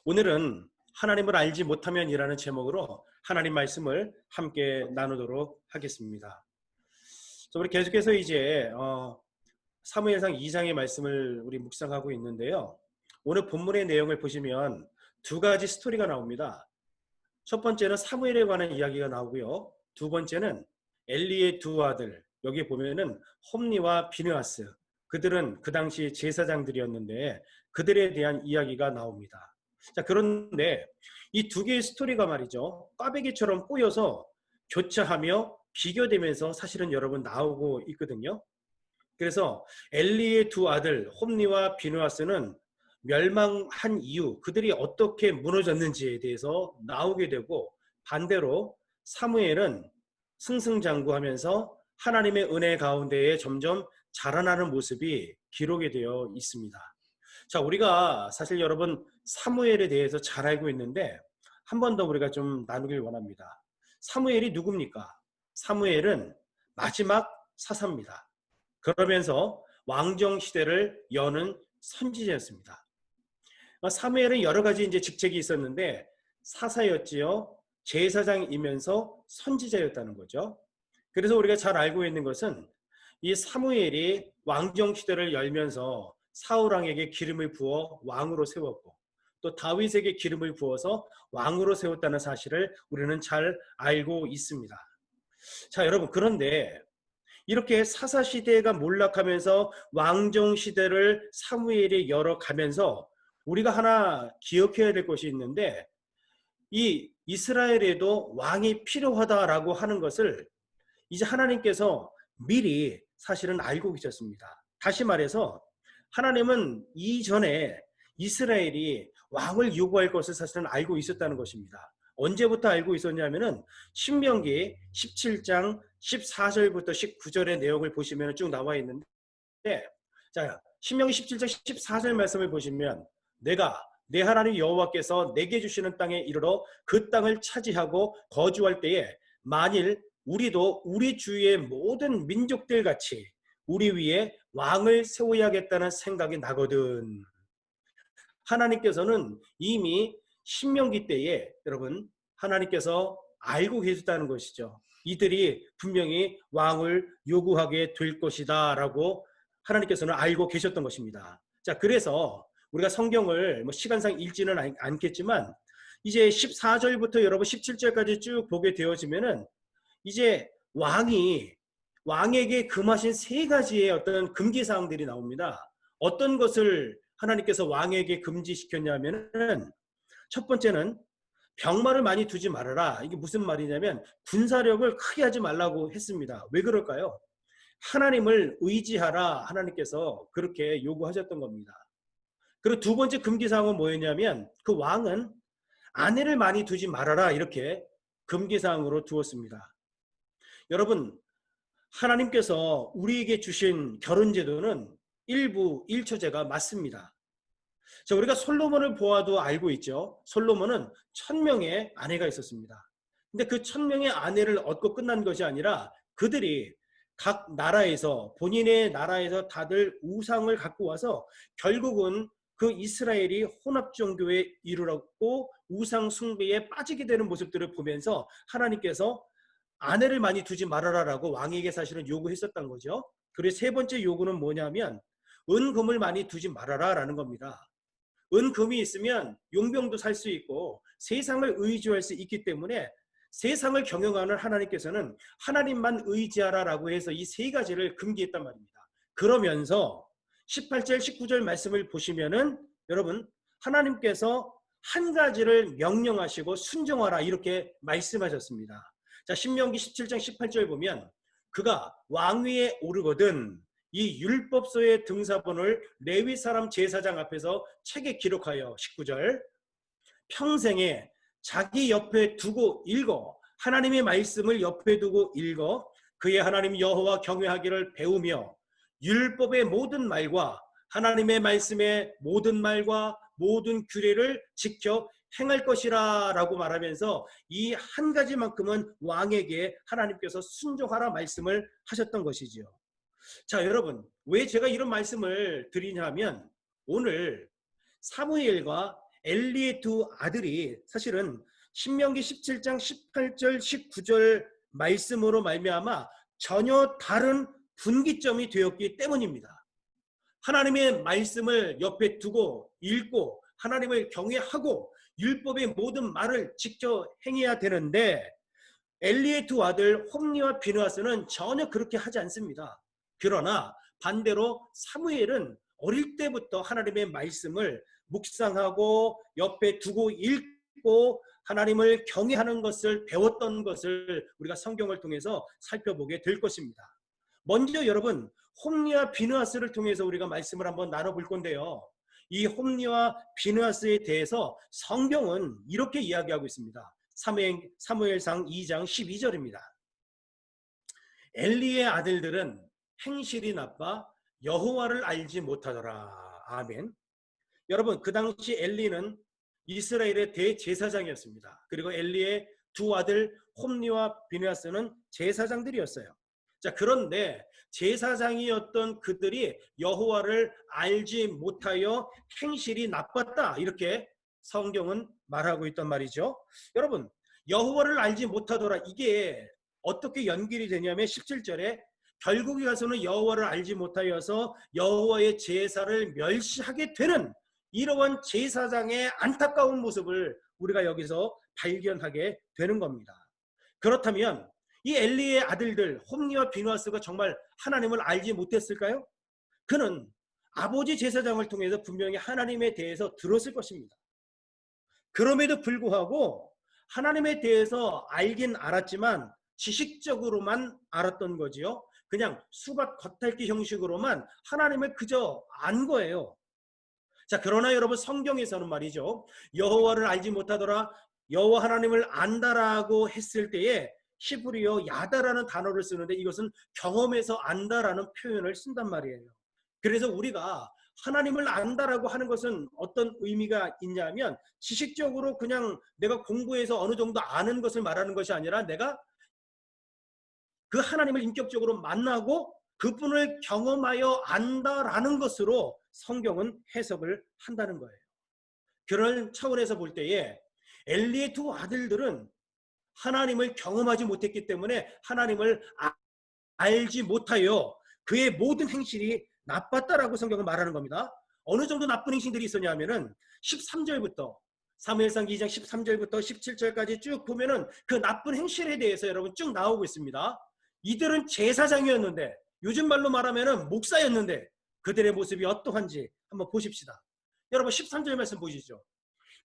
오늘은 하나님을 알지 못하면이라는 제목으로 하나님 말씀을 함께 나누도록 하겠습니다. 우리 계속해서 이제 사무엘상 2장의 말씀을 우리 묵상하고 있는데요. 오늘 본문의 내용을 보시면 두 가지 스토리가 나옵니다. 첫 번째는 사무엘에 관한 이야기가 나오고요. 두 번째는 엘리의 두 아들, 여기 보면은 홈니와 비느하스, 그들은 그 당시 제사장들이었는데 그들에 대한 이야기가 나옵니다. 자, 그런데 이 두 개의 스토리가 말이죠, 꽈배기처럼 꼬여서 교차하며 비교되면서 사실은 여러분 나오고 있거든요. 그래서 엘리의 두 아들 홈니와 비느하스는 멸망한 이유, 그들이 어떻게 무너졌는지에 대해서 나오게 되고, 반대로 사무엘은 승승장구하면서 하나님의 은혜 가운데에 점점 자라나는 모습이 기록이 되어 있습니다. 자, 우리가 사실 여러분 사무엘에 대해서 잘 알고 있는데 한 번 더 우리가 좀 나누길 원합니다. 사무엘이 누굽니까? 사무엘은 마지막 사사입니다. 그러면서 왕정 시대를 여는 선지자였습니다. 사무엘은 여러 가지 이제 직책이 있었는데 사사였지요, 제사장이면서 선지자였다는 거죠. 그래서 우리가 잘 알고 있는 것은 이 사무엘이 왕정 시대를 열면서 사울 왕에게 기름을 부어 왕으로 세웠고, 또 다윗에게 기름을 부어서 왕으로 세웠다는 사실을 우리는 잘 알고 있습니다. 자, 여러분, 그런데 이렇게 사사시대가 몰락하면서 왕정시대를 사무엘이 열어가면서 우리가 하나 기억해야 될 것이 있는데, 이 이스라엘에도 왕이 필요하다라고 하는 것을 이제 하나님께서 미리 사실은 알고 계셨습니다. 다시 말해서 하나님은 이전에 이스라엘이 왕을 요구할 것을 사실은 알고 있었다는 것입니다. 언제부터 알고 있었냐면은 신명기 17장 14절부터 19절의 내용을 보시면 쭉 나와 있는데, 자, 신명기 17장 14절 말씀을 보시면 내가 내 하나님 여호와께서 내게 주시는 땅에 이르러 그 땅을 차지하고 거주할 때에 만일 우리도 우리 주위의 모든 민족들 같이 우리 위에 왕을 세워야겠다는 생각이 나거든. 하나님께서는 이미 신명기 때에 여러분 하나님께서 알고 계셨다는 것이죠. 이들이 분명히 왕을 요구하게 될 것이다 라고 하나님께서는 알고 계셨던 것입니다. 자, 그래서 우리가 성경을 시간상 읽지는 않겠지만 이제 14절부터 여러분 17절까지 쭉 보게 되어지면은 이제 왕에게 금하신 세 가지의 어떤 금기사항들이 나옵니다. 어떤 것을 하나님께서 왕에게 금지시켰냐면은 첫 번째는 병마를 많이 두지 말아라. 이게 무슨 말이냐면 군사력을 크게 하지 말라고 했습니다. 왜 그럴까요? 하나님을 의지하라, 하나님께서 그렇게 요구하셨던 겁니다. 그리고 두 번째 금기사항은 뭐였냐면 그 왕은 아내를 많이 두지 말아라, 이렇게 금기사항으로 두었습니다. 여러분, 하나님께서 우리에게 주신 결혼제도는 일부 일처제가 맞습니다. 자, 우리가 솔로몬을 보아도 알고 있죠. 솔로몬은 1000명의 아내가 있었습니다. 근데 그 1000명의 아내를 얻고 끝난 것이 아니라 그들이 각 나라에서, 본인의 나라에서 다들 우상을 갖고 와서 결국은 그 이스라엘이 혼합종교에 이르렀고 우상 숭배에 빠지게 되는 모습들을 보면서 하나님께서 아내를 많이 두지 말아라라고 왕에게 사실은 요구했었던 거죠. 그리고 세 번째 요구는 뭐냐면 은금을 많이 두지 말아라라는 겁니다. 은금이 있으면 용병도 살 수 있고 세상을 의지할 수 있기 때문에 세상을 경영하는 하나님께서는 하나님만 의지하라라고 해서 이 세 가지를 금기했단 말입니다. 그러면서 18절 19절 말씀을 보시면은 여러분 하나님께서 한 가지를 명령하시고 순종하라 이렇게 말씀하셨습니다. 자, 신명기 17장 18절 보면 그가 왕위에 오르거든 이 율법서의 등사본을 레위 사람 제사장 앞에서 책에 기록하여 19절 평생에 자기 옆에 두고 읽어, 하나님의 말씀을 옆에 두고 읽어 그의 하나님 여호와 경외하기를 배우며 율법의 모든 말과 하나님의 말씀의 모든 말과 모든 규례를 지켜 행할 것이라 라고 말하면서 이 한 가지만큼은 왕에게 하나님께서 순종하라 말씀을 하셨던 것이지요. 자, 여러분, 왜 제가 이런 말씀을 드리냐면 오늘 사무엘과 엘리의 두 아들이 사실은 신명기 17장 18절 19절 말씀으로 말미암아 전혀 다른 분기점이 되었기 때문입니다. 하나님의 말씀을 옆에 두고 읽고 하나님을 경외하고 율법의 모든 말을 지켜 행해야 되는데 엘리의 두 아들 홈리와 비느하스는 전혀 그렇게 하지 않습니다. 그러나 반대로 사무엘은 어릴 때부터 하나님의 말씀을 묵상하고 옆에 두고 읽고 하나님을 경외하는 것을 배웠던 것을 우리가 성경을 통해서 살펴보게 될 것입니다. 먼저 여러분 홈리와 비느하스를 통해서 우리가 말씀을 한번 나눠볼 건데요. 이 홈리와 비느하스에 대해서 성경은 이렇게 이야기하고 있습니다. 사무엘상 2장 12절입니다. 엘리의 아들들은 행실이 나빠 여호와를 알지 못하더라. 아멘. 여러분 그 당시 엘리는 이스라엘의 대제사장이었습니다. 그리고 엘리의 두 아들 홈리와 비느하스는 제사장들이었어요. 자, 그런데 제사장이었던 그들이 여호와를 알지 못하여 행실이 나빴다. 이렇게 성경은 말하고 있단 말이죠. 여러분, 여호와를 알지 못하더라. 이게 어떻게 연결이 되냐면 17절에 결국에 가서는 여호와를 알지 못하여서 여호와의 제사를 멸시하게 되는 이러한 제사장의 안타까운 모습을 우리가 여기서 발견하게 되는 겁니다. 그렇다면 이 엘리의 아들들 홈리와 비느하스가 정말 하나님을 알지 못했을까요? 그는 아버지 제사장을 통해서 분명히 하나님에 대해서 들었을 것입니다. 그럼에도 불구하고 하나님에 대해서 알긴 알았지만 지식적으로만 알았던 거지요. 그냥 수박 겉핥기 형식으로만 하나님을 그저 안 거예요. 자, 그러나 여러분 성경에서는 말이죠. 여호와를 알지 못하더라. 여호와 하나님을 안다라고 했을 때에 히브리어 야다라는 단어를 쓰는데 이것은 경험에서 안다라는 표현을 쓴단 말이에요. 그래서 우리가 하나님을 안다라고 하는 것은 어떤 의미가 있냐면 지식적으로 그냥 내가 공부해서 어느 정도 아는 것을 말하는 것이 아니라 내가 그 하나님을 인격적으로 만나고 그분을 경험하여 안다라는 것으로 성경은 해석을 한다는 거예요. 그런 차원에서 볼 때에 엘리의 두 아들들은 하나님을 경험하지 못했기 때문에 하나님을 알지 못하여 그의 모든 행실이 나빴다라고 성경은 말하는 겁니다. 어느 정도 나쁜 행실들이 있었냐면은 13절부터 사무엘상 2장 13절부터 17절까지 쭉 보면은 그 나쁜 행실에 대해서 여러분 쭉 나오고 있습니다. 이들은 제사장이었는데 요즘 말로 말하면은 목사였는데 그들의 모습이 어떠한지 한번 보십시다. 여러분 13절 말씀 보시죠.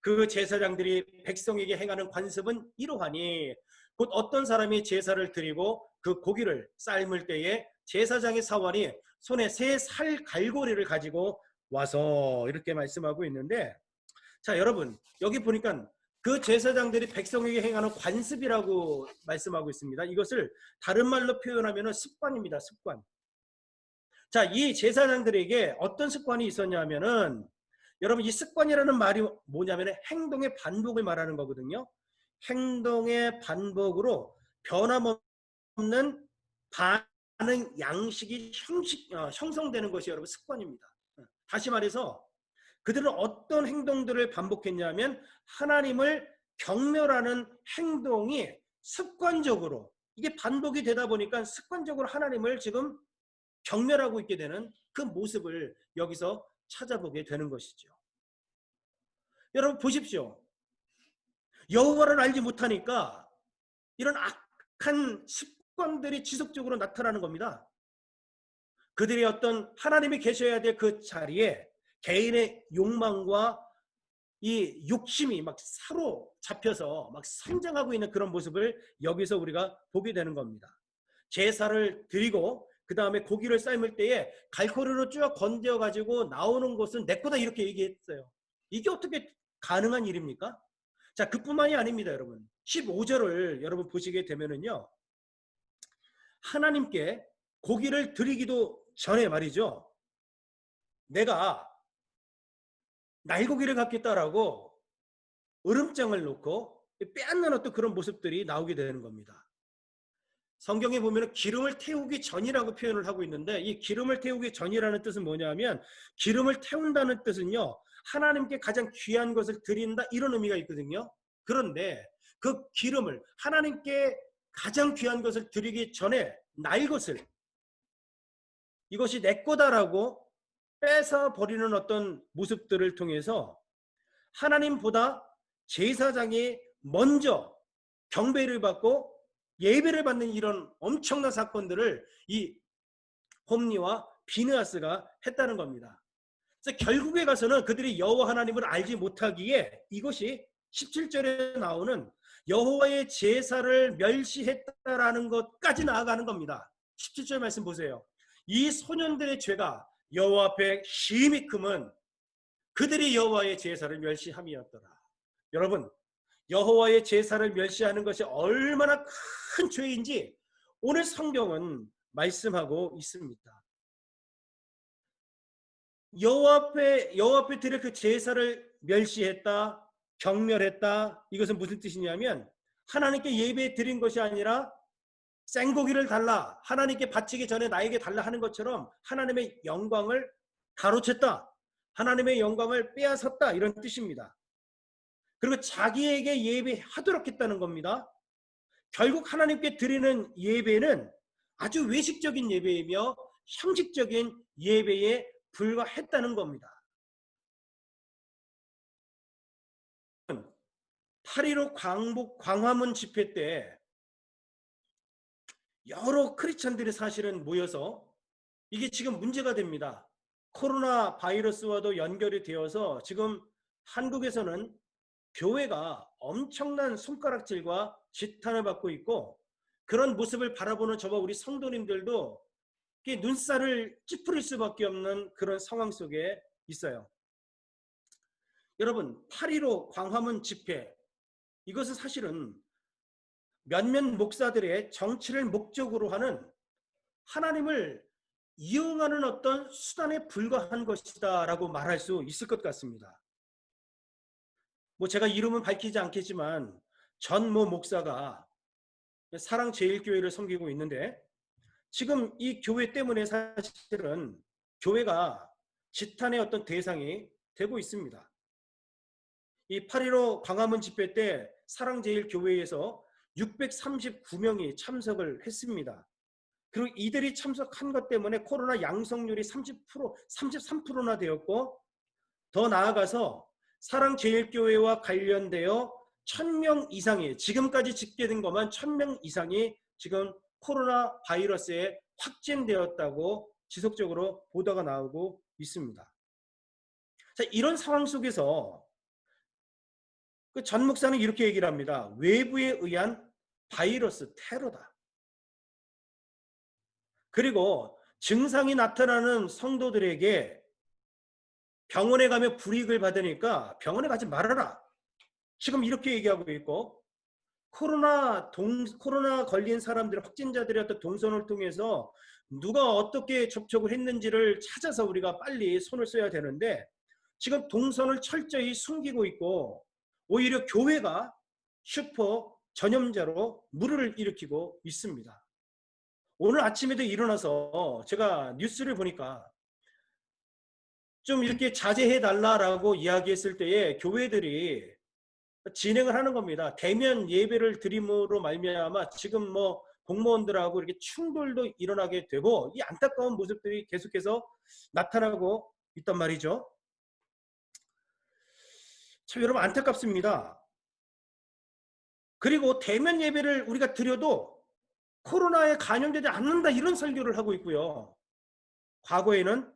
그 제사장들이 백성에게 행하는 관습은 이러하니 곧 어떤 사람이 제사를 드리고 그 고기를 삶을 때에 제사장의 사원이 손에 새 살 갈고리를 가지고 와서 이렇게 말씀하고 있는데, 자 여러분 여기 보니까 그 제사장들이 백성에게 행하는 관습이라고 말씀하고 있습니다. 이것을 다른 말로 표현하면 습관입니다. 습관. 자, 이 제사장들에게 어떤 습관이 있었냐면은 여러분 이 습관이라는 말이 뭐냐면 행동의 반복을 말하는 거거든요. 행동의 반복으로 변함없는 반응 양식이 형성되는 것이 여러분 습관입니다. 다시 말해서 그들은 어떤 행동들을 반복했냐면 하나님을 경멸하는 행동이 습관적으로 이게 반복이 되다 보니까 습관적으로 하나님을 지금 경멸하고 있게 되는 그 모습을 여기서 찾아보게 되는 것이죠. 여러분 보십시오. 여호와를 알지 못하니까 이런 악한 습관들이 지속적으로 나타나는 겁니다. 그들이 어떤 하나님이 계셔야 될 그 자리에 개인의 욕망과 이 욕심이 막 사로잡혀서 막 성장하고 있는 그런 모습을 여기서 우리가 보게 되는 겁니다. 제사를 드리고 그 다음에 고기를 삶을 때에 갈고리로 쭉 건져 가지고 나오는 것은 내 거다 이렇게 얘기했어요. 이게 어떻게 가능한 일입니까? 자, 그뿐만이 아닙니다, 여러분. 15절을 여러분 보시게 되면은요. 하나님께 고기를 드리기도 전에 말이죠. 내가 날고기를 갖겠다라고 으름장을 놓고 빼앗는 어떤 그런 모습들이 나오게 되는 겁니다. 성경에 보면 기름을 태우기 전이라고 표현을 하고 있는데 이 기름을 태우기 전이라는 뜻은 뭐냐면 기름을 태운다는 뜻은요. 하나님께 가장 귀한 것을 드린다 이런 의미가 있거든요. 그런데 그 기름을 하나님께 가장 귀한 것을 드리기 전에 나의 것을 이것이 내 거다라고 뺏어 버리는 어떤 모습들을 통해서 하나님보다 제사장이 먼저 경배를 받고 예배를 받는 이런 엄청난 사건들을 이 홈리와 비느하스가 했다는 겁니다. 그래서 결국에 가서는 그들이 여호와 하나님을 알지 못하기에 이것이 17절에 나오는 여호와의 제사를 멸시했다라는 것까지 나아가는 겁니다. 17절 말씀 보세요. 이 소년들의 죄가 여호와 앞에 심히 크면 그들이 여호와의 제사를 멸시함이었더라. 여러분, 여호와의 제사를 멸시하는 것이 얼마나 큰 죄인지 오늘 성경은 말씀하고 있습니다. 여호와 앞에 드릴 그 제사를 멸시했다, 경멸했다. 이것은 무슨 뜻이냐면 하나님께 예배 드린 것이 아니라 생고기를 달라, 하나님께 바치기 전에 나에게 달라 하는 것처럼 하나님의 영광을 가로챘다, 하나님의 영광을 빼앗았다 이런 뜻입니다. 그리고 자기에게 예배하도록 했다는 겁니다. 결국 하나님께 드리는 예배는 아주 외식적인 예배이며 형식적인 예배에 불과했다는 겁니다. 8.15 광화문 집회 때 여러 크리스찬들이 사실은 모여서 이게 지금 문제가 됩니다. 코로나 바이러스와도 연결이 되어서 지금 한국에서는 교회가 엄청난 손가락질과 지탄을 받고 있고 그런 모습을 바라보는 저와 우리 성도님들도 눈살을 찌푸릴 수밖에 없는 그런 상황 속에 있어요. 여러분, 8.15 광화문 집회 이것은 사실은 몇몇 목사들의 정치를 목적으로 하는 하나님을 이용하는 어떤 수단에 불과한 것이다 라고 말할 수 있을 것 같습니다. 제가 이름은 밝히지 않겠지만 전 모 목사가 사랑제일교회를 섬기고 있는데 지금 이 교회 때문에 사실은 교회가 지탄의 어떤 대상이 되고 있습니다. 이 8.15 광화문 집회 때 사랑제일교회에서 639명이 참석을 했습니다. 그리고 이들이 참석한 것 때문에 코로나 양성률이 30%, 33%나 되었고 더 나아가서 사랑제일교회와 관련되어 1000명 이상이 지금까지 집계된 것만 1000명 이상이 지금 코로나 바이러스에 확진되었다고 지속적으로 보도가 나오고 있습니다. 자, 이런 상황 속에서 그 전 목사는 이렇게 얘기를 합니다. 외부에 의한 바이러스 테러다. 그리고 증상이 나타나는 성도들에게 병원에 가면 불이익을 받으니까 병원에 가지 말아라. 지금 이렇게 얘기하고 있고 코로나 걸린 사람들, 확진자들의 어떤 동선을 통해서 누가 어떻게 접촉을 했는지를 찾아서 우리가 빨리 손을 써야 되는데 지금 동선을 철저히 숨기고 있고 오히려 교회가 슈퍼 전염자로 물을 일으키고 있습니다. 오늘 아침에도 일어나서 제가 뉴스를 보니까 좀 이렇게 자제해달라고 이야기했을 때에 교회들이 진행을 하는 겁니다. 대면 예배를 드림으로 말미암아 지금 공무원들하고 이렇게 충돌도 일어나게 되고 이 안타까운 모습들이 계속해서 나타나고 있단 말이죠. 참 여러분 안타깝습니다. 그리고 대면 예배를 우리가 드려도 코로나에 감염되지 않는다 이런 설교를 하고 있고요. 과거에는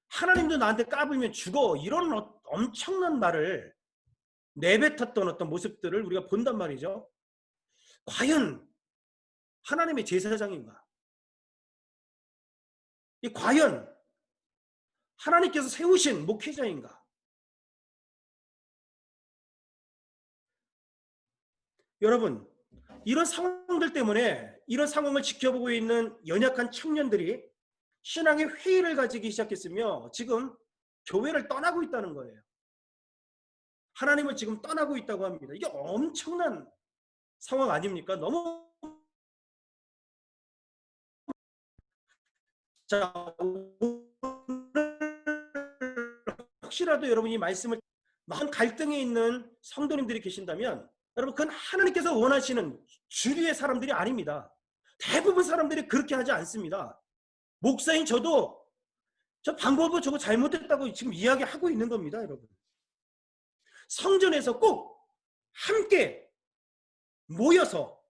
하나님도 나한테 까불면 죽어 이런 엄청난 말을 내뱉었던 어떤 모습들을 우리가 본단 말이죠. 과연 하나님의 제사장인가? 과연 하나님께서 세우신 목회자인가? 여러분, 이런 상황들 때문에 이런 상황을 지켜보고 있는 연약한 청년들이 신앙의 회의를 가지기 시작했으며 지금 교회를 떠나고 있다는 거예요. 하나님을 지금 떠나고 있다고 합니다. 이게 엄청난 상황 아닙니까? 너무 자, 혹시라도 여러분 이 말씀을 마음 갈등에 있는 성도님들이 계신다면 여러분 그건 하나님께서 원하시는 주류의 사람들이 아닙니다. 대부분 사람들이 그렇게 하지 않습니다. 목사인 저도 저 방법을 저거 잘못했다고 지금 이야기하고 있는 겁니다, 여러분. 성전에서 꼭 함께 모여서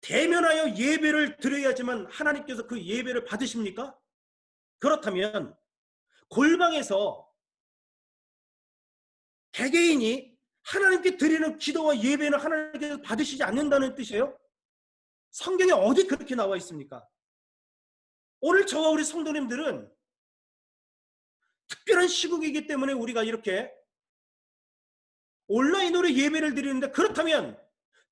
대면하여 예배를 드려야지만 하나님께서 그 예배를 받으십니까? 그렇다면 골방에서 개개인이 하나님께 드리는 기도와 예배는 하나님께서 받으시지 않는다는 뜻이에요? 성경에 어디 그렇게 나와 있습니까? 오늘 저와 우리 성도님들은 특별한 시국이기 때문에 우리가 이렇게 온라인으로 예배를 드리는데, 그렇다면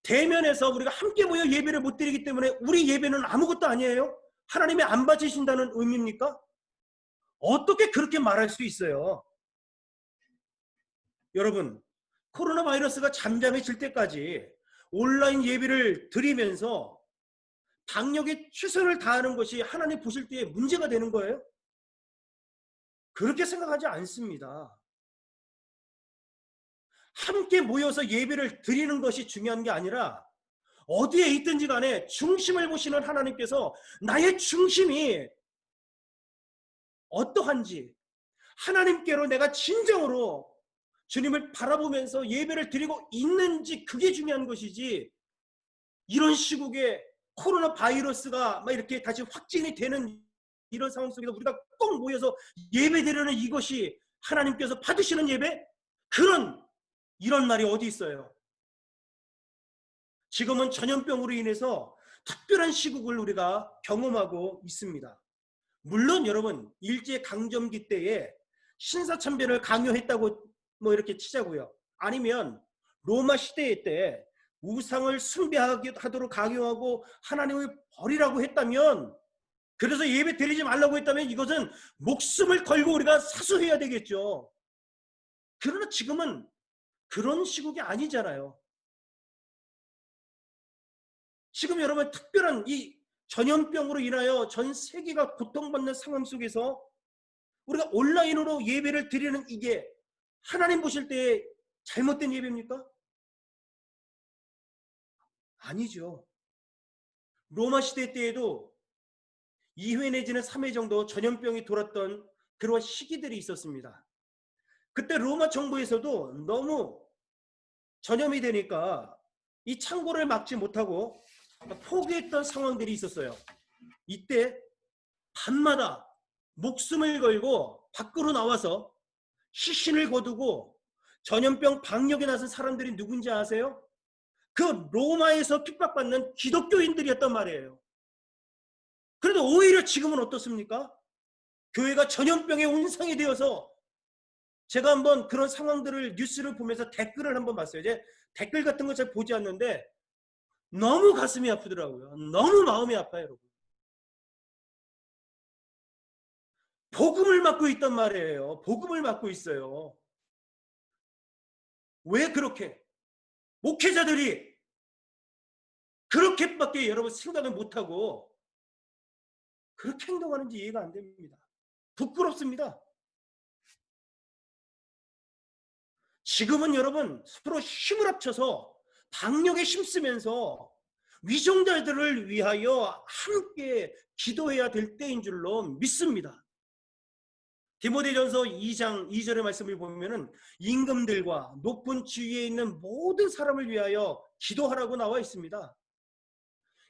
대면에서 우리가 함께 모여 예배를 못 드리기 때문에 우리 예배는 아무것도 아니에요? 하나님이 안 받으신다는 의미입니까? 어떻게 그렇게 말할 수 있어요? 여러분, 코로나 바이러스가 잠잠해질 때까지 온라인 예배를 드리면서 방역에 최선을 다하는 것이 하나님 보실 때에 문제가 되는 거예요? 그렇게 생각하지 않습니다. 함께 모여서 예배를 드리는 것이 중요한 게 아니라 어디에 있든지 간에 중심을 보시는 하나님께서 나의 중심이 어떠한지, 하나님께로 내가 진정으로 주님을 바라보면서 예배를 드리고 있는지, 그게 중요한 것이지, 이런 시국에 코로나 바이러스가 막 이렇게 다시 확진이 되는 이런 상황 속에서 우리가 꼭 모여서 예배 드리는 이것이 하나님께서 받으시는 예배? 이런 날이 어디 있어요? 지금은 전염병으로 인해서 특별한 시국을 우리가 경험하고 있습니다. 물론 여러분, 일제강점기 때에 신사참배를 강요했다고 뭐 이렇게 치자고요. 아니면 로마 시대 때 우상을 숭배하도록 강요하고 하나님을 버리라고 했다면, 그래서 예배 드리지 말라고 했다면 이것은 목숨을 걸고 우리가 사수해야 되겠죠. 그러나 지금은 그런 시국이 아니잖아요. 지금 여러분, 특별한 이 전염병으로 인하여 전 세계가 고통받는 상황 속에서 우리가 온라인으로 예배를 드리는 이게 하나님 보실 때 잘못된 예배입니까? 아니죠. 로마 시대 때에도 2회 내지는 3회 정도 전염병이 돌았던 그런 시기들이 있었습니다. 그때 로마 정부에서도 너무 전염이 되니까 이 창고를 막지 못하고 포기했던 상황들이 있었어요. 이때 밤마다 목숨을 걸고 밖으로 나와서 시신을 거두고 전염병 방역에 나선 사람들이 누군지 아세요? 그 로마에서 핍박받는 기독교인들이었단 말이에요. 그런데 오히려 지금은 어떻습니까? 교회가 전염병의 온상이 되어서, 제가 한번 그런 상황들을 뉴스를 보면서 댓글을 한번 봤어요. 이제 댓글 같은 거 잘 보지 않는데 너무 가슴이 아프더라고요. 너무 마음이 아파요, 여러분. 복음을 맡고 있단 말이에요. 복음을 맡고 있어요. 왜 그렇게 목회자들이 그렇게밖에 여러분 생각을 못하고 그렇게 행동하는지 이해가 안 됩니다. 부끄럽습니다. 지금은 여러분 서로 힘을 합쳐서 방역에 힘쓰면서 위정자들을 위하여 함께 기도해야 될 때인 줄로 믿습니다. 디모데전서 2장 2절의 말씀을 보면은 임금들과 높은 지위에 있는 모든 사람을 위하여 기도하라고 나와 있습니다.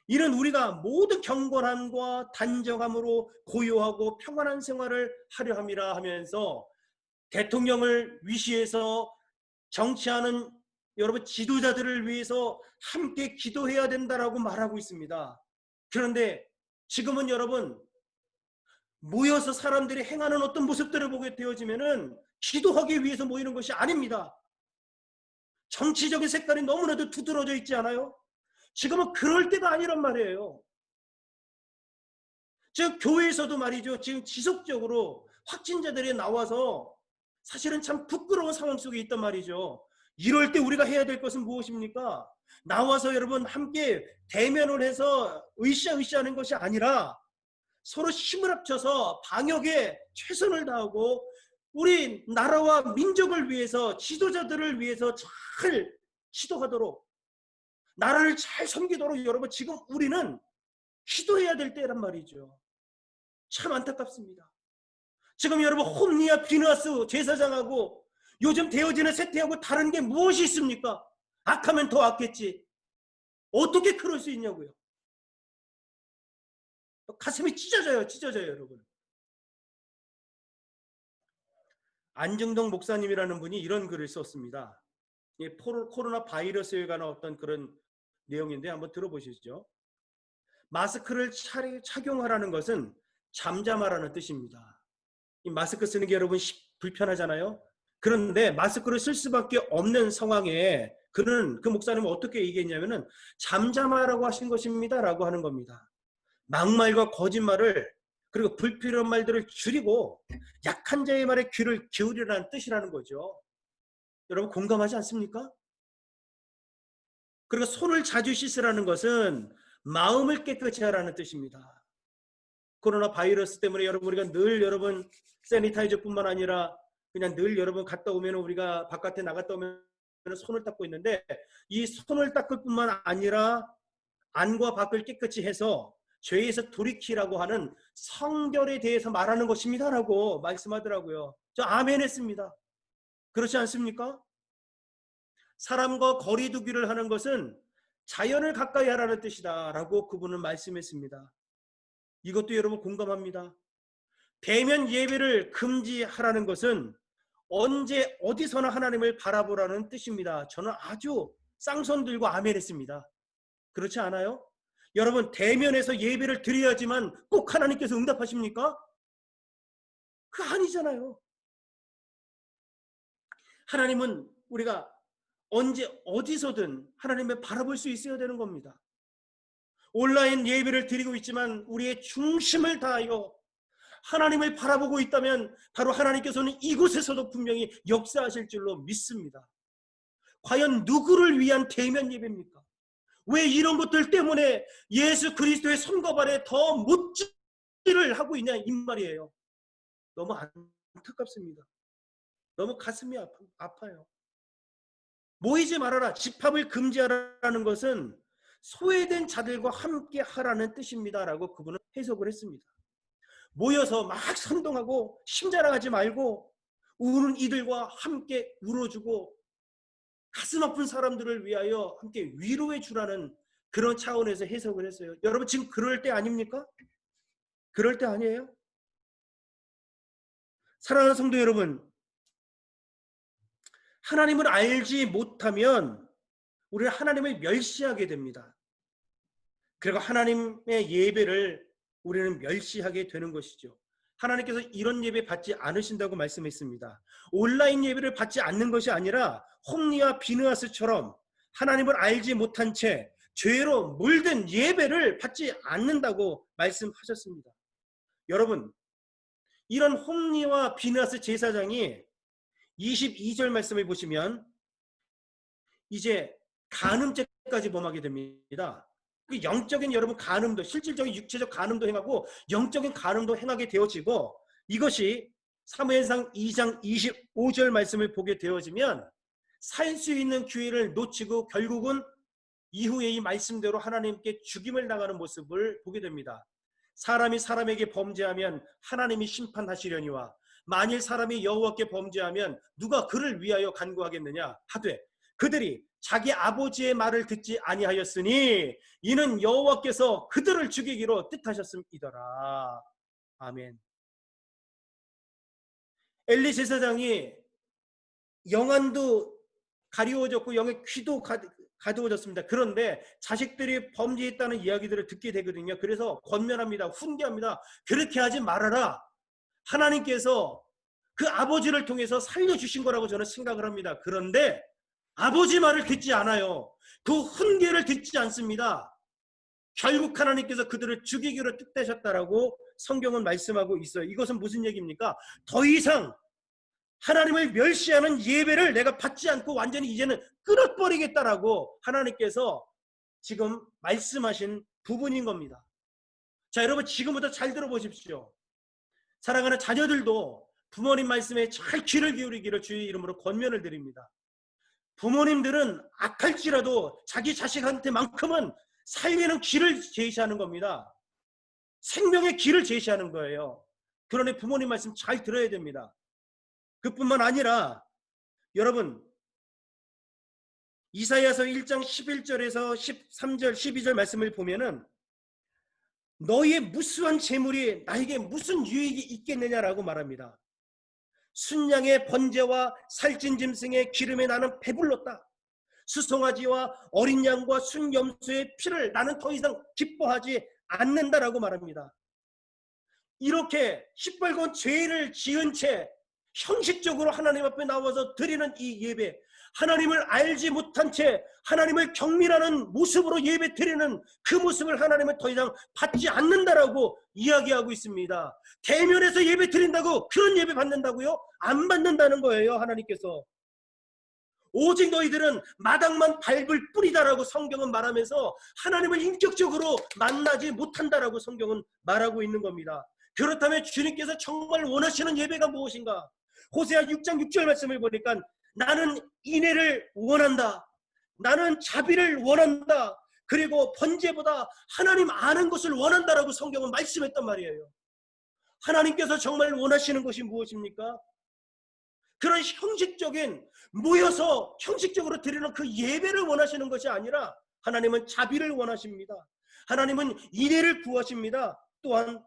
이는 우리가 모든 경건함과 단정함으로 고요하고 평안한 생활을 하려 함이라 하면서 대통령을 위시해서 정치하는 여러분 지도자들을 위해서 함께 기도해야 된다라고 말하고 있습니다. 그런데 지금은 여러분 모여서 사람들이 행하는 어떤 모습들을 보게 되어지면은 기도하기 위해서 모이는 것이 아닙니다. 정치적인 색깔이 너무나도 두드러져 있지 않아요? 지금은 그럴 때가 아니란 말이에요. 즉 교회에서도 말이죠, 지금 지속적으로 확진자들이 나와서 사실은 참 부끄러운 상황 속에 있단 말이죠. 이럴 때 우리가 해야 될 것은 무엇입니까? 나와서 여러분 함께 대면을 해서 으쌰으쌰하는 것이 아니라 서로 힘을 합쳐서 방역에 최선을 다하고 우리 나라와 민족을 위해서, 지도자들을 위해서 잘 지도하도록, 나라를 잘 섬기도록 여러분 지금 우리는 기도해야 될 때란 말이죠. 참 안타깝습니다. 지금 여러분 홈리와 비느하스 제사장하고 요즘 되어지는 세태하고 다른 게 무엇이 있습니까? 악하면 더 악겠지. 어떻게 그럴 수 있냐고요. 가슴이 찢어져요. 여러분. 안정동 목사님이라는 분이 이런 글을 썼습니다. 코로나 바이러스에 관한 어떤 그런 내용인데 한번 들어보시죠. 마스크를 착용하라는 것은 잠잠하라는 뜻입니다. 이 마스크 쓰는 게 여러분 불편하잖아요. 그런데 마스크를 쓸 수밖에 없는 상황에 그 목사님은 어떻게 얘기했냐면은 잠잠하라고 하신 것입니다 라고 하는 겁니다. 막말과 거짓말을, 그리고 불필요한 말들을 줄이고 약한 자의 말에 귀를 기울이라는 뜻이라는 거죠. 여러분 공감하지 않습니까? 그리고 손을 자주 씻으라는 것은 마음을 깨끗이 하라는 뜻입니다. 코로나 바이러스 때문에 우리가 늘 세니타이저뿐만 아니라 그냥 늘 갔다 오면, 우리가 바깥에 나갔다 오면 손을 닦고 있는데, 이 손을 닦을 뿐만 아니라 안과 밖을 깨끗이 해서 죄에서 돌이키라고 하는 성결에 대해서 말하는 것입니다 라고 말씀하더라고요. 저 아멘 했습니다. 그렇지 않습니까? 사람과 거리 두기를 하는 것은 자연을 가까이 하라는 뜻이다 라고 그분은 말씀했습니다. 이것도 여러분 공감합니다. 대면 예배를 금지하라는 것은 언제 어디서나 하나님을 바라보라는 뜻입니다. 저는 아주 쌍손 들고 아멘 했습니다. 그렇지 않아요? 여러분 대면에서 예배를 드려야지만 꼭 하나님께서 응답하십니까? 그거 아니잖아요. 하나님은 우리가 언제 어디서든 하나님을 바라볼 수 있어야 되는 겁니다. 온라인 예배를 드리고 있지만 우리의 중심을 다하여 하나님을 바라보고 있다면 바로 하나님께서는 이곳에서도 분명히 역사하실 줄로 믿습니다. 과연 누구를 위한 대면 예배입니까? 왜 이런 것들 때문에 예수 그리스도의 손과 발에 더 못질을 하고 있냐 이 말이에요. 너무 안타깝습니다. 너무 가슴이 아파요. 모이지 말아라, 집합을 금지하라는 것은 소외된 자들과 함께 하라는 뜻입니다 라고 그분은 해석을 했습니다. 모여서 막 선동하고 심자랑하지 말고 우는 이들과 함께 울어주고 가슴 아픈 사람들을 위하여 함께 위로해 주라는 그런 차원에서 해석을 했어요. 여러분 지금 그럴 때 아닙니까? 그럴 때 아니에요? 사랑하는 성도 여러분, 하나님을 알지 못하면 우리는 하나님을 멸시하게 됩니다. 그리고 하나님의 예배를 우리는 멸시하게 되는 것이죠. 하나님께서 이런 예배 받지 않으신다고 말씀했습니다. 온라인 예배를 받지 않는 것이 아니라 홈리와 비느하스처럼 하나님을 알지 못한 채 죄로 물든 예배를 받지 않는다고 말씀하셨습니다. 여러분, 이런 홈리와 비느하스 제사장이 22절 말씀을 보시면 이제 간음죄까지 범하게 됩니다. 그 영적인 여러분 간음도, 실질적인 육체적 간음도 행하고 영적인 간음도 행하게 되어지고, 이것이 사무엘상 2장 25절 말씀을 보게 되어지면 살 수 있는 기회를 놓치고 결국은 이후에 이 말씀대로 하나님께 죽임을 당하는 모습을 보게 됩니다. 사람이 사람에게 범죄하면 하나님이 심판하시려니와 만일 사람이 여호와께 범죄하면 누가 그를 위하여 간구하겠느냐 하되 그들이 자기 아버지의 말을 듣지 아니하였으니 이는 여호와께서 그들을 죽이기로 뜻하셨음이더라. 아멘. 엘리 제사장이 영안도 가리워졌고 영의 귀도 가두어졌습니다. 그런데 자식들이 범죄했다는 이야기들을 듣게 되거든요. 그래서 권면합니다. 훈계합니다. 그렇게 하지 말아라. 하나님께서 그 아버지를 통해서 살려주신 거라고 저는 생각을 합니다. 그런데 아버지 말을 듣지 않아요. 그 훈계를 듣지 않습니다. 결국 하나님께서 그들을 죽이기로 뜻하셨다라고 성경은 말씀하고 있어요. 이것은 무슨 얘기입니까? 더 이상 하나님을 멸시하는 예배를 내가 받지 않고 완전히 이제는 끊어버리겠다라고 하나님께서 지금 말씀하신 부분인 겁니다. 자, 여러분 지금부터 잘 들어보십시오. 사랑하는 자녀들도 부모님 말씀에 잘 귀를 기울이기를 주의 이름으로 권면을 드립니다. 부모님들은 악할지라도 자기 자식한테만큼은 살리는 길을 제시하는 겁니다. 생명의 길을 제시하는 거예요. 그러니 부모님 말씀 잘 들어야 됩니다. 그뿐만 아니라 여러분, 이사야서 1장 11절에서 13절 12절 말씀을 보면은 너희의 무수한 재물이 나에게 무슨 유익이 있겠느냐라고 말합니다. 순양의 번제와 살찐 짐승의 기름에 나는 배불렀다. 수송아지와 어린 양과 순염소의 피를 나는 더 이상 기뻐하지 않는다라고 말합니다. 이렇게 시뻘건 죄를 지은 채 형식적으로 하나님 앞에 나와서 드리는 이 예배, 하나님을 알지 못한 채 하나님을 경멸하는 모습으로 예배 드리는 그 모습을 하나님은 더 이상 받지 않는다라고 이야기하고 있습니다. 대면에서 예배 드린다고 그런 예배 받는다고요? 안 받는다는 거예요. 하나님께서. 오직 너희들은 마당만 밟을 뿐이다라고 성경은 말하면서 하나님을 인격적으로 만나지 못한다라고 성경은 말하고 있는 겁니다. 그렇다면 주님께서 정말 원하시는 예배가 무엇인가? 호세아 6장 6절 말씀을 보니까 나는 인애를 원한다. 나는 자비를 원한다. 그리고 번제보다 하나님 아는 것을 원한다라고 성경은 말씀했단 말이에요. 하나님께서 정말 원하시는 것이 무엇입니까? 그런 형식적인 모여서 형식적으로 드리는 그 예배를 원하시는 것이 아니라 하나님은 자비를 원하십니다. 하나님은 인애를 구하십니다. 또한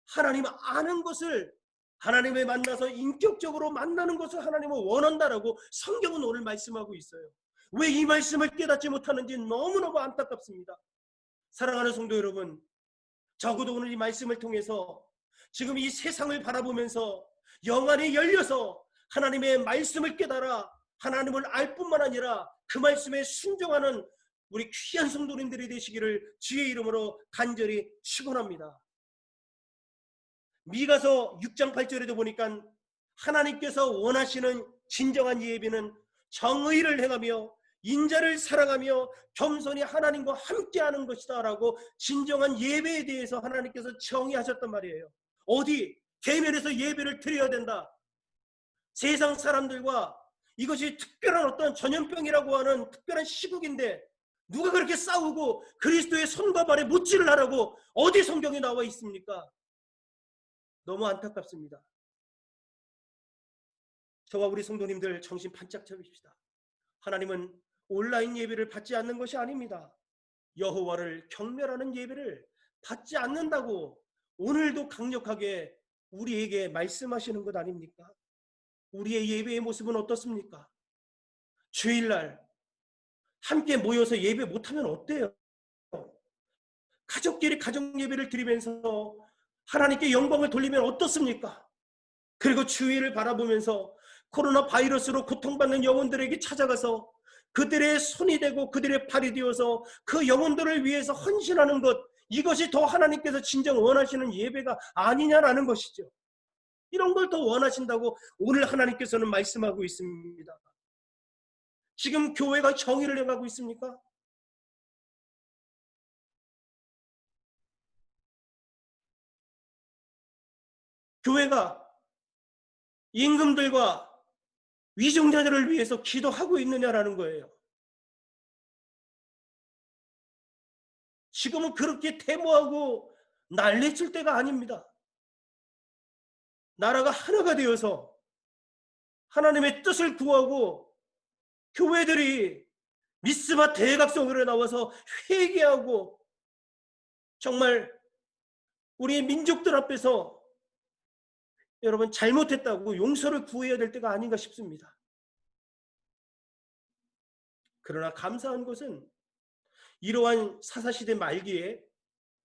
하나님 아는 것을 하나님을 만나서 인격적으로 만나는 것을 하나님은 원한다라고 성경은 오늘 말씀하고 있어요. 왜 이 말씀을 깨닫지 못하는지 너무너무 안타깝습니다. 사랑하는 성도 여러분, 적어도 오늘 이 말씀을 통해서 지금 이 세상을 바라보면서 영안이 열려서 하나님의 말씀을 깨달아 하나님을 알 뿐만 아니라 그 말씀에 순종하는 우리 귀한 성도님들이 되시기를 주의 이름으로 간절히 축원합니다. 미가서 6장 8절에도 보니까 하나님께서 원하시는 진정한 예배는 정의를 행하며 인자를 사랑하며 겸손히 하나님과 함께하는 것이다 라고 진정한 예배에 대해서 하나님께서 정의하셨단 말이에요. 어디? 대면에서 예배를 드려야 된다. 세상 사람들과 이것이 특별한 어떤 전염병이라고 하는 특별한 시국인데 누가 그렇게 싸우고 그리스도의 손과 발에 못질을 하라고 어디 성경에 나와 있습니까? 너무 안타깝습니다. 저와 우리 성도님들 정신 반짝 차립시다. 하나님은 온라인 예배를 받지 않는 것이 아닙니다. 여호와를 경멸하는 예배를 받지 않는다고 오늘도 강력하게 우리에게 말씀하시는 것 아닙니까? 우리의 예배의 모습은 어떻습니까? 주일날 함께 모여서 예배 못하면 어때요? 가족끼리 가정 예배를 드리면서 하나님께 영광을 돌리면 어떻습니까? 그리고 주위를 바라보면서 코로나 바이러스로 고통받는 영혼들에게 찾아가서 그들의 손이 되고 그들의 발이 되어서 그 영혼들을 위해서 헌신하는 것, 이것이 더 하나님께서 진정 원하시는 예배가 아니냐라는 것이죠. 이런 걸 더 원하신다고 오늘 하나님께서는 말씀하고 있습니다. 지금 교회가 정의를 행하고 있습니까? 교회가 임금들과 위정자들을 위해서 기도하고 있느냐라는 거예요. 지금은 그렇게 데모하고 난리칠 때가 아닙니다. 나라가 하나가 되어서 하나님의 뜻을 구하고 교회들이 미스바 대각성으로 나와서 회개하고 정말 우리 민족들 앞에서 여러분 잘못했다고 용서를 구해야 될 때가 아닌가 싶습니다. 그러나 감사한 것은 이러한 사사시대 말기에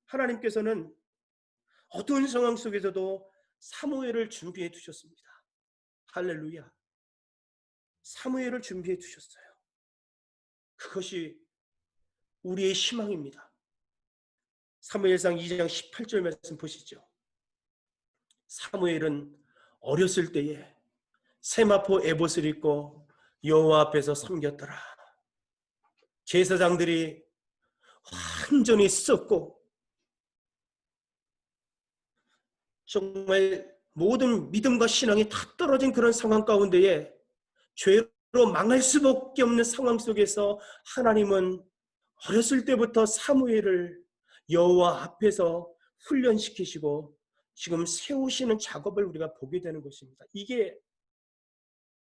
하나님께서는 어두운 상황 속에서도 사무엘을 준비해 두셨습니다. 할렐루야. 사무엘을 준비해 두셨어요. 그것이 우리의 희망입니다. 사무엘상 2장 18절 말씀 보시죠. 사무엘은 어렸을 때에 세마포 에봇을 입고 여호와 앞에서 섬겼더라. 제사장들이 완전히 썩고 정말 모든 믿음과 신앙이 다 떨어진 그런 상황 가운데에 죄로 망할 수밖에 없는 상황 속에서 하나님은 어렸을 때부터 사무엘을 여호와 앞에서 훈련시키시고 지금 세우시는 작업을 우리가 보게 되는 것입니다. 이게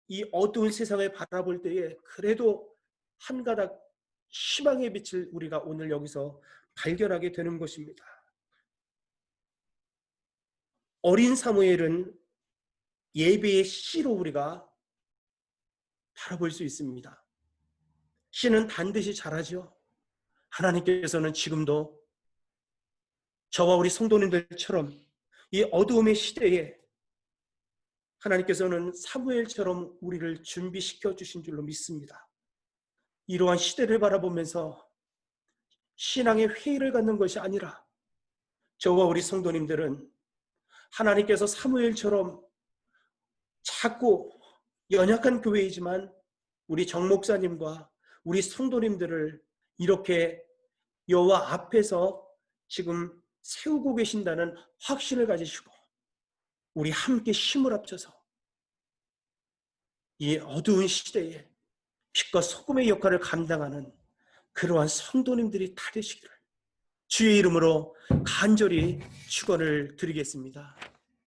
이 어두운 세상을 바라볼 때에 그래도 한 가닥 희망의 빛을 우리가 오늘 여기서 발견하게 되는 것입니다. 어린 사무엘은 예배의 씨로 우리가 바라볼 수 있습니다. 씨는 반드시 자라죠. 하나님께서는 지금도 저와 우리 성도님들처럼 이 어두움의 시대에 하나님께서는 사무엘처럼 우리를 준비시켜 주신 줄로 믿습니다. 이러한 시대를 바라보면서 신앙의 회의를 갖는 것이 아니라 저와 우리 성도님들은 하나님께서 사무엘처럼 작고 연약한 교회이지만 우리 정 목사님과 우리 성도님들을 이렇게 여호와 앞에서 지금 세우고 계신다는 확신을 가지시고 우리 함께 힘을 합쳐서 이 어두운 시대에 빛과 소금의 역할을 감당하는 그러한 성도님들이 다 되시기를 주의 이름으로 간절히 축원을 드리겠습니다.